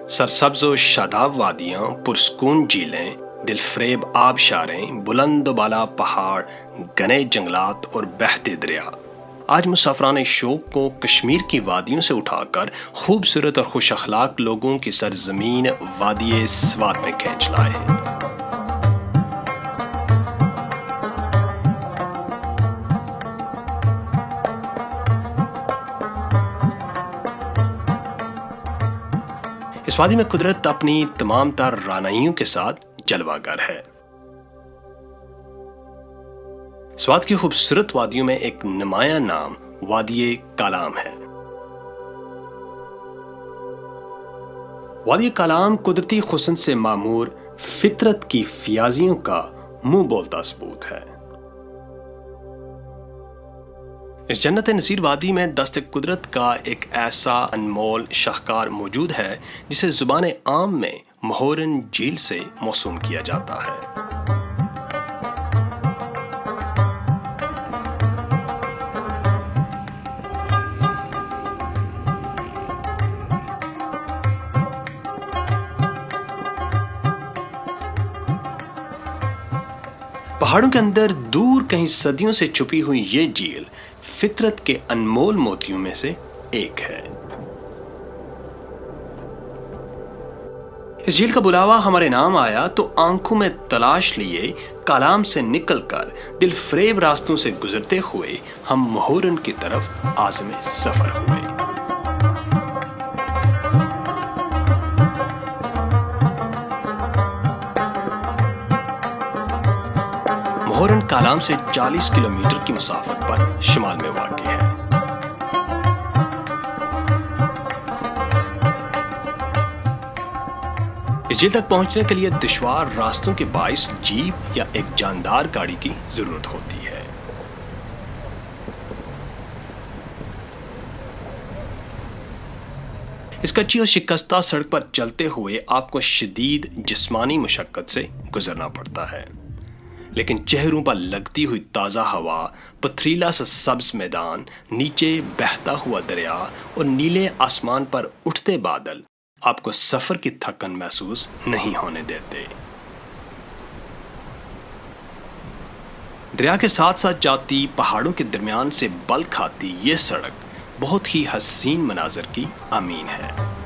सरसब्ज़ व शादाब वादियाँ, पुरस्कून झीलें, दिलफरेब आबशारें, बुलंद बाला पहाड़, घने जंगलात और बहते दरिया आज मुसाफरान शौक को कश्मीर की वादियों से उठाकर खूबसूरत और खुश अखलाक लोगों की सरजमीन वादी स्वात में खींच लाए हैं। इस वादी में कुदरत अपनी तमाम तर रानाइयों के साथ जलवागर है। स्वात की खूबसूरत वादियों में एक नुमाया नाम वादी कालाम है। वादी कालाम कुदरती हुस्न से मामूर फितरत की फियाजियों का मुंह बोलता सबूत है। इस जन्नत नज़ीर वादी में दस्त कुदरत का एक ऐसा अनमोल शाहकार मौजूद है जिसे जुबान आम में महोरन झील से मौसूम किया जाता है। पहाड़ों के अंदर दूर कहीं सदियों से छुपी हुई ये झील फितरत के अनमोल मोतियों में से एक है। इस झील का बुलावा हमारे नाम आया तो आंखों में तलाश लिए कालाम से निकलकर दिलफरेब रास्तों से गुजरते हुए हम महोरन की तरफ आज़म सफर हुए। महोरन कालाम से 40 किलोमीटर की मुसाफत पर शुमाल में वाक़ई है। इस झील तक पहुंचने के लिए दुश्वार रास्तों के बाइस जीप या एक जानदार गाड़ी की जरूरत होती है। इस कच्ची और शिकस्ता सड़क पर चलते हुए आपको शदीद जिस्मानी मुशक्कत से गुजरना पड़ता है, लेकिन चेहरों पर लगती हुई ताज़ा हवा, पथरीला सा सब्ज मैदान, नीचे बहता हुआ दरिया और नीले आसमान पर उठते बादल आपको सफर की थकन महसूस नहीं होने देते। दरिया के साथ साथ जाती पहाड़ों के दरमियान से बल खाती ये सड़क बहुत ही हसीन मनाजर की अमीन है।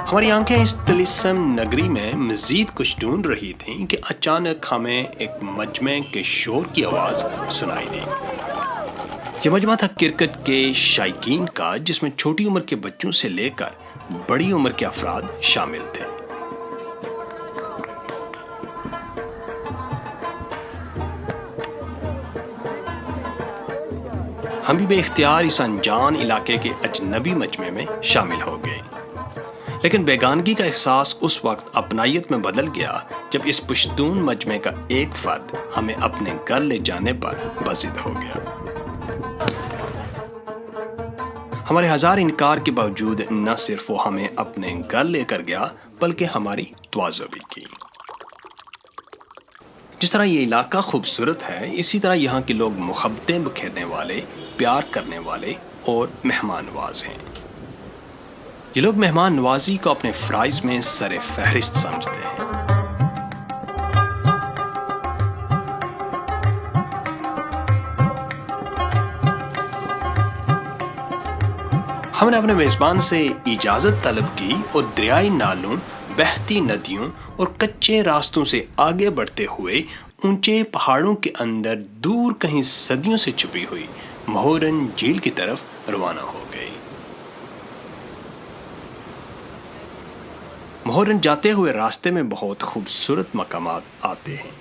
हमारी आंखें इस तिलिस्म नगरी में मजीद कुछ ढूंढ रही थीं कि अचानक हमें एक मजमे के शोर की आवाज़ सुनाई दी। यह मजमा था क्रिकेट के शायकीन का, जिसमें छोटी उम्र के बच्चों से लेकर बड़ी उम्र के अफराद शामिल थे। हम भी बेख्तियार इस अनजान इलाके के अजनबी मजमे में शामिल हो गए, लेकिन बेगानगी का एहसास उस वक्त अपनायत में बदल गया जब इस पुश्तून मजमे का एक फर्द हमें अपने घर ले जाने पर बज़िद हो गया। हमारे हजार इनकार के बावजूद न सिर्फ वो हमें अपने घर लेकर गया बल्कि हमारी तवाज़ो भी की। जिस तरह ये इलाका खूबसूरत है, इसी तरह यहाँ के लोग मुहब्बतें बिखेरने वाले, प्यार करने वाले और मेहमान नवाज हैं। ये लोग मेहमान नवाजी को अपने फ़राइज़ में सरे फहरिस्त समझते हैं। हमने अपने मेज़बान से इजाज़त तलब की और दरियाई नालों, बहती नदियों और कच्चे रास्तों से आगे बढ़ते हुए ऊंचे पहाड़ों के अंदर दूर कहीं सदियों से छुपी हुई महोरन झील की तरफ रवाना हो गए। महोरन जाते हुए रास्ते में बहुत खूबसूरत मकामात आते हैं।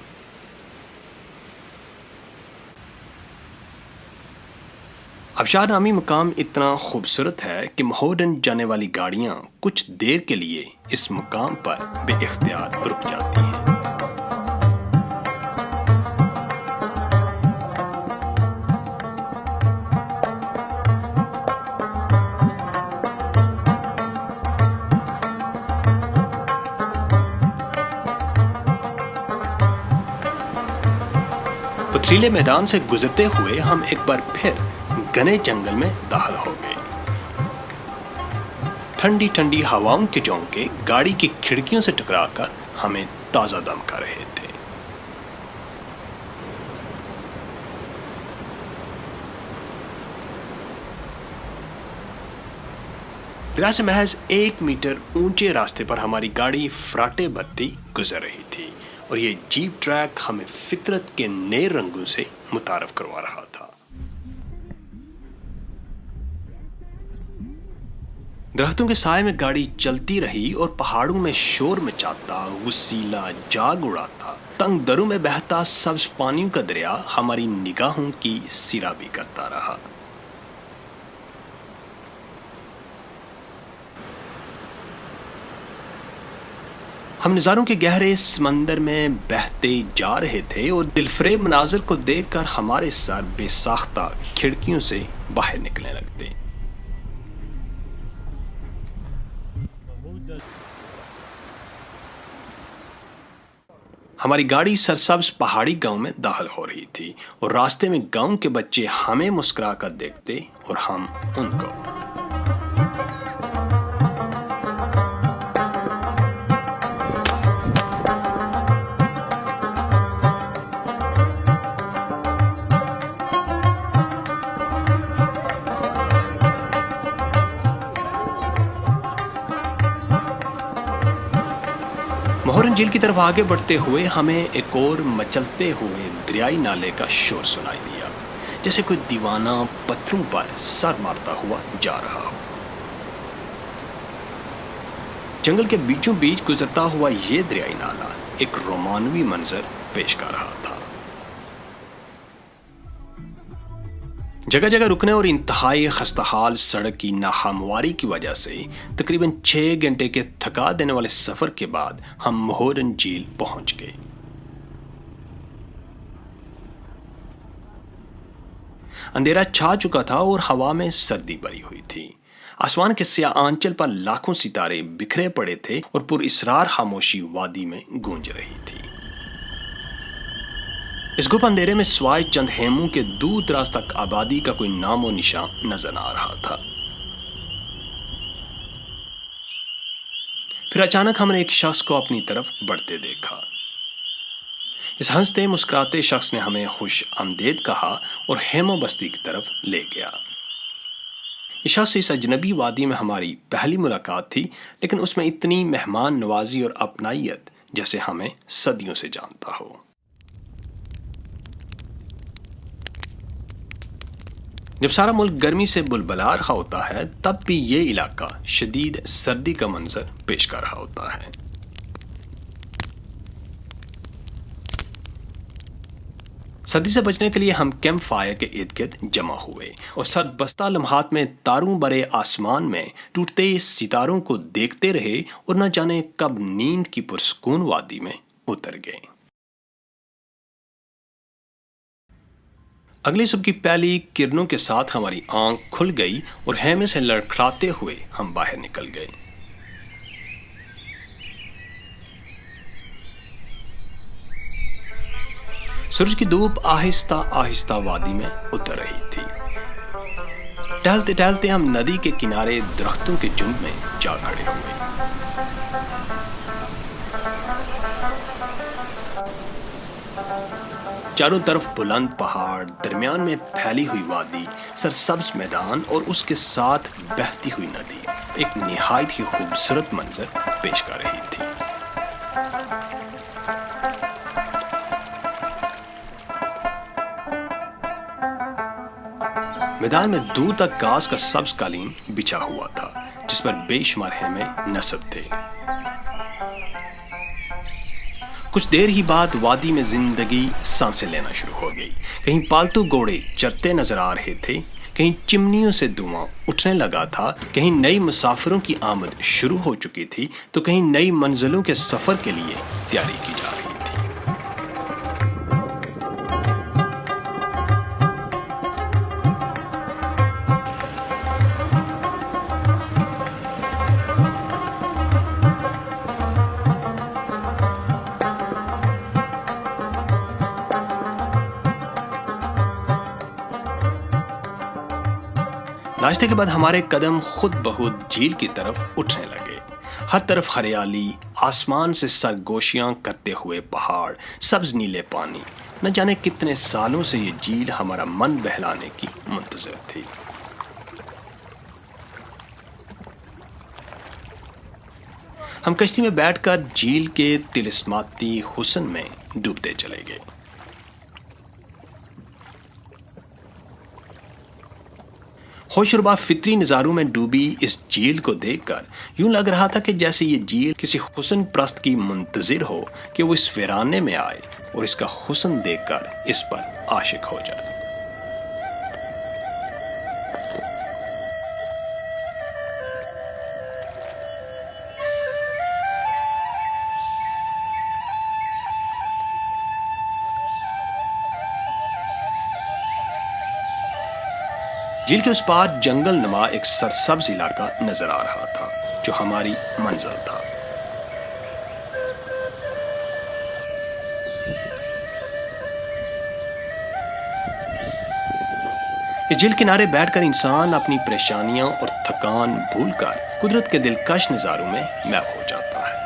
आबशार नामी मकाम इतना खूबसूरत है कि महोरन जाने वाली गाड़ियां कुछ देर के लिए इस मुकाम पर बेइख्तियार रुक जाती हैं। पथरीले मैदान से गुजरते हुए हम एक बार फिर घने जंगल में दाखिल हो गए। ठंडी ठंडी हवाओं के झोंके गाड़ी की खिड़कियों से टकराकर हमें ताजा दम कर रहे थे। दरिया से महज 1 मीटर ऊंचे रास्ते पर हमारी गाड़ी फराटे भरती गुजर रही थी और ये जीप ट्रैक हमें फितरत के नए रंगों से मुतारफ करवा रहा था। दरख्तों के साए में गाड़ी चलती रही और पहाड़ों में शोर मचाता, वसीला जाग उड़ाता, तंग दरों में बहता सब्ज पानियों का दरिया हमारी निगाहों की सिराबी करता रहा। हम नज़ारों के गहरे समंदर में बहते जा रहे थे और दिलफरेब मनाज़र को देखकर हमारे सर बेसाख्ता खिड़कियों से बाहर निकलने लगते। हमारी गाड़ी सरसब्ज पहाड़ी गांव में दाखिल हो रही थी और रास्ते में गांव के बच्चे हमें मुस्कुरा कर देखते और हम उनको। मोहरन झील की तरफ आगे बढ़ते हुए हमें एक और मचलते हुए दरियाई नाले का शोर सुनाई दिया, जैसे कोई दीवाना पत्थरों पर सर मारता हुआ जा रहा हो। जंगल के बीचों बीच गुजरता हुआ ये दरियाई नाला एक रोमानवी मंजर पेश कर रहा था। जगह जगह रुकने और इंतहाई खस्ताहाल सड़क की नाहमवारी की वजह से तकरीबन 6 घंटे के थका देने वाले सफर के बाद हम मोहरन झील पहुंच गए। अंधेरा छा चुका था और हवा में सर्दी भरी हुई थी। आसमान के स्याह आंचल पर लाखों सितारे बिखरे पड़े थे और पुरइसरार खामोशी वादी में गूंज रही थी। इस गुप अंधेरे में स्वाय चंद हेमों के दूर दराज तक आबादी का कोई नामो निशान नजर आ रहा था। फिर अचानक हमने एक शख्स को अपनी तरफ बढ़ते देखा। इस हंसते मुस्कुराते शख्स ने हमें खुश आमदेद कहा और हेमो बस्ती की तरफ ले गया। इस शख्स से इस अजनबी वादी में हमारी पहली मुलाकात थी, लेकिन उसमें इतनी मेहमान नवाजी और अपनाइयत जैसे हमें सदियों से जानता हो। जब सारा मुल्क गर्मी से बुलबुला रहा होता है, तब भी ये इलाका शदीद सर्दी का मंजर पेश कर रहा होता है। सर्दी से बचने के लिए हम कैंप फायर के इर्द गिर्द जमा हुए और सरबस्ता लम्हात में तारों भरे आसमान में टूटते सितारों को देखते रहे और न जाने कब नींद की पुरसकून वादी में उतर गए। अगली सुबह की पहली किरणों के साथ हमारी आंख खुल गई और हेमे से लड़खड़ाते हुए हम बाहर निकल गए। सूरज की धूप आहिस्ता आहिस्ता वादी में उतर रही थी। टहलते टहलते हम नदी के किनारे दरख्तों के झुंड में जा खड़े हुए। चारों तरफ बुलंद पहाड़, दरमियान में फैली हुई वादी, सरसब्ज मैदान और उसके साथ बहती हुई नदी एक निहायत ही खूबसूरत मंजर पेश कर रही थी। मैदान में दूर तक घास का सब्ज कालीन बिछा हुआ था, जिस पर बेशुमार हेमे नस्ब थे। कुछ देर ही बाद वादी में जिंदगी सांसें लेना शुरू हो गई। कहीं पालतू घोड़े चरते नजर आ रहे थे, कहीं चिमनियों से धुआं उठने लगा था, कहीं नई मुसाफिरों की आमद शुरू हो चुकी थी, तो कहीं नई मंजिलों के सफर के लिए तैयारी की जा रही थी। नाश्ते के बाद हमारे कदम खुद ब खुद झील की तरफ उठने लगे। हर तरफ हरियाली, आसमान से सरगोशियां करते हुए पहाड़, सब्ज नीले पानी। न जाने कितने सालों से ये झील हमारा मन बहलाने की मुंतज़िर थी। हम कश्ती में बैठकर झील के तिलिस्माती हुस्न में डूबते चले गए। होशरुबा फितरी नज़ारों में डूबी इस झील को देखकर यूं लग रहा था कि जैसे ये झील किसी हुस्न प्रस्त की मुंतजिर हो कि वो इस वीराने में आए और इसका हुस्न देखकर इस पर आशिक हो जाए। झील के उस पार जंगल नुमा एक सरसब्ज इलाका नजर आ रहा था जो हमारी मंजिल था। इस झील किनारे बैठकर इंसान अपनी परेशानियां और थकान भूलकर कुदरत के दिलकश नजारों में महव हो जाता है।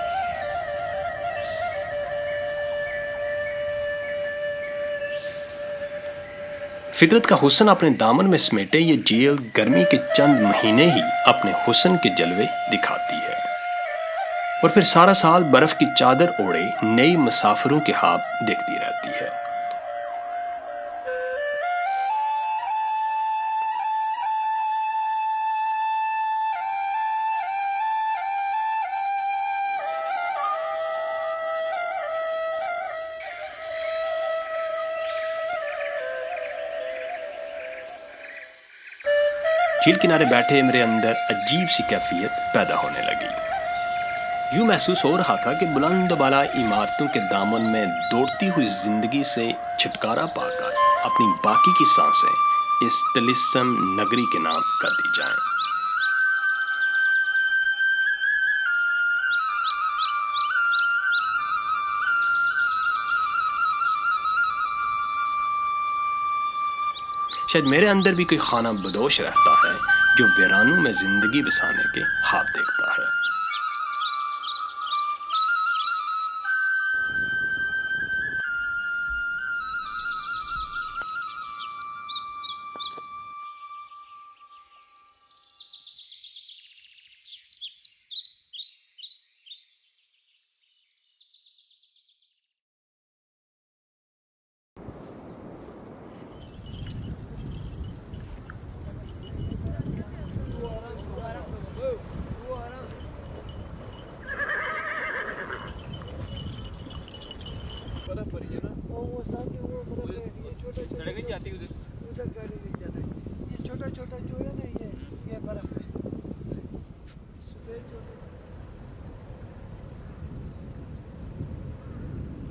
फितरत का हुस्न अपने दामन में समेटे ये झील गर्मी के चंद महीने ही अपने हुस्न के जलवे दिखाती है और फिर सारा साल बर्फ की चादर ओढ़े नई मुसाफिरों के ख्वाब देखती रहती है। झील किनारे बैठे मेरे अंदर अजीब सी कैफियत पैदा होने लगी। यूं महसूस हो रहा था कि बुलंद बाला इमारतों के दामन में दौड़ती हुई जिंदगी से छुटकारा पाकर अपनी बाकी की सांसें इस तिलिस्म नगरी के नाम कर दी जाएं। शायद मेरे अंदर भी कोई खाना बदोश रहता है जो वीरानों में जिंदगी बसाने के ख्वाब देखता है। सड़क नहीं जाती उधर गाड़ी नहीं जाता है। ये छोटा छोटा जो है ना ये बर्फ है।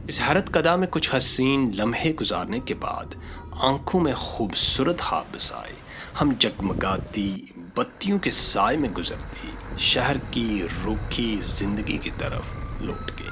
इस हैरत कदा में कुछ हसीन लम्हे गुजारने के बाद आंखों में खूबसूरत ख्वाब बसाए हम जगमगाती बत्तियों के साए में गुजरती शहर की रूखी जिंदगी की तरफ लौट गए।